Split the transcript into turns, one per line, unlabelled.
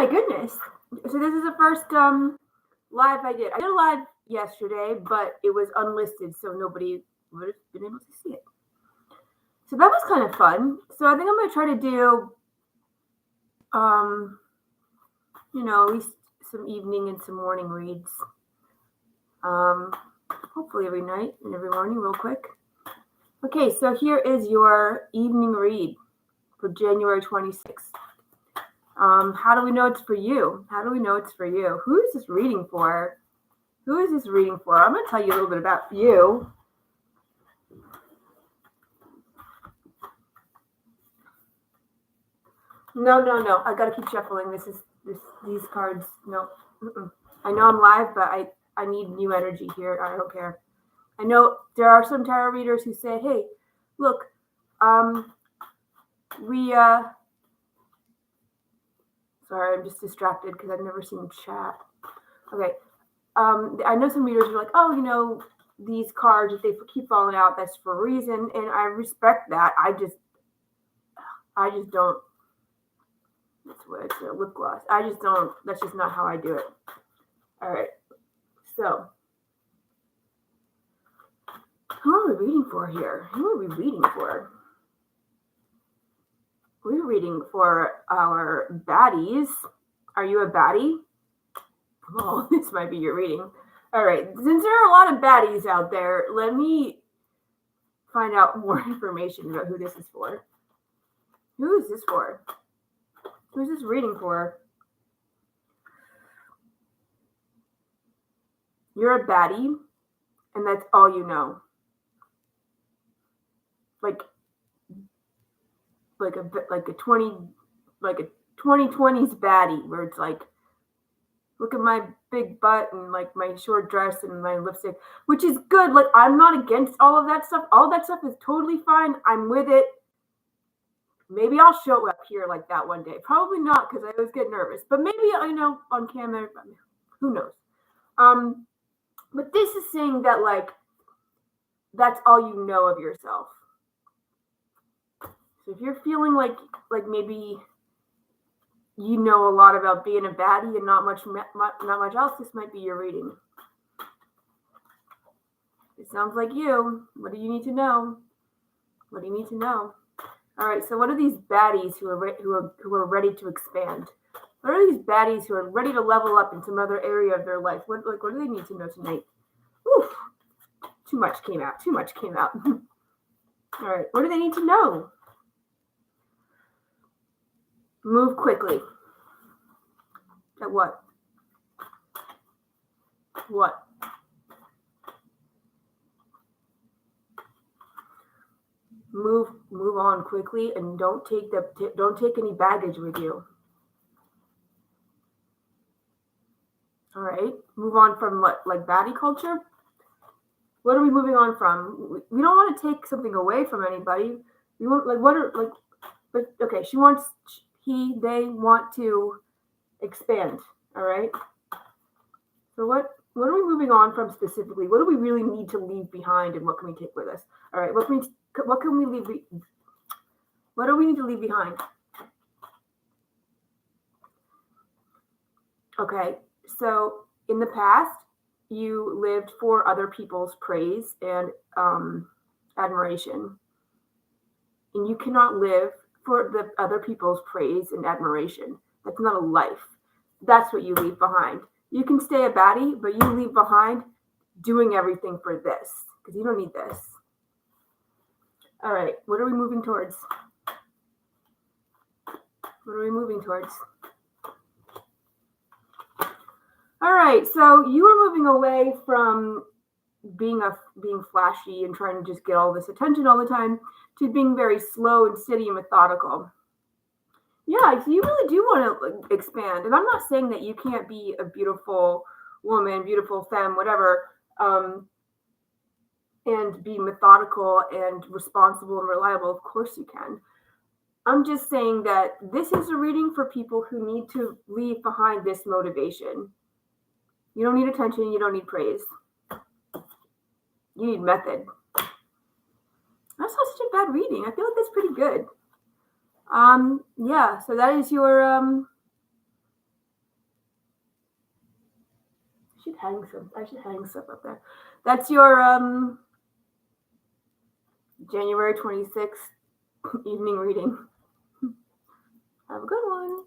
my goodness. So this is the first live I did. I did a live yesterday, but it was unlisted, so nobody would have been able to see it. So that was kind of fun. So I think I'm going to try to do, at least some evening and some morning reads. Hopefully every night and every morning real quick. Okay, so here is your evening read for January 26th. How do we know it's for you? How do we know it's for you? Who is this reading for? Who is this reading for? I'm going to tell you a little bit about you. No. I got to keep shuffling. These cards. No. I know I'm live, but I need new energy here. I don't care. I know there are some tarot readers who say, hey, look, sorry, I'm just distracted because I've never seen chat. Okay. I know some readers are like, oh, these cards, if they keep falling out, that's for a reason. And I respect that. I just don't. That's what it's a lip gloss. I just don't. That's just not how I do it. All right. So, who are we reading for here? Who are we reading for? We're reading for our baddies. Are you a baddie? Well, this might be your reading. All right. Since there are a lot of baddies out there, let me find out more information about who this is for. Who is this for? Who's this reading for? You're a baddie, and that's all you know. Like a 2020s baddie, where it's like, look at my big butt and like my short dress and my lipstick, which is good. Like, I'm not against all of that stuff. All that stuff is totally fine. I'm with it. Maybe I'll show up here like that one day. Probably not, because I always get nervous. But maybe, on camera, who knows? But this is saying that, like, that's all you know of yourself. So if you're feeling like maybe you know a lot about being a baddie and not much else, this might be your reading. It sounds like you. What do you need to know? What do you need to know? All right, so what are these baddies who are ready to expand? What are these baddies who are ready to level up in some other area of their life? What do they need to know tonight? Oof, too much came out. All right, what do they need to know? Move quickly. At what? What? Move on quickly, and don't take any baggage with you. All right, move on from what, like baddie culture? What are we moving on from? We don't want to take something away from anybody. We want okay, they want to expand. All right. So what are we moving on from specifically? What do we really need to leave behind, and what can we take with us? All right, what can we leave? What do we need to leave behind? Okay, so in the past, you lived for other people's praise and admiration, and you cannot live for the other people's praise and admiration. That's not a life. That's what you leave behind. You can stay a baddie, but you leave behind doing everything for this, because you don't need this. All right, what are we moving towards? What are we moving towards? All right, so you are moving away from being flashy and trying to just get all this attention all the time to being very slow and steady and methodical. Yeah, so you really do want to expand. And I'm not saying that you can't be a beautiful woman, beautiful femme, whatever, and be methodical and responsible and reliable. Of course you can. I'm just saying that this is a reading for people who need to leave behind this motivation. You don't need attention. You don't need praise. You need method. That's not such a bad reading. I feel like that's pretty good. Yeah, so that is your Should hang some. I should hang stuff up there. That's your January 26th evening reading. Have a good one.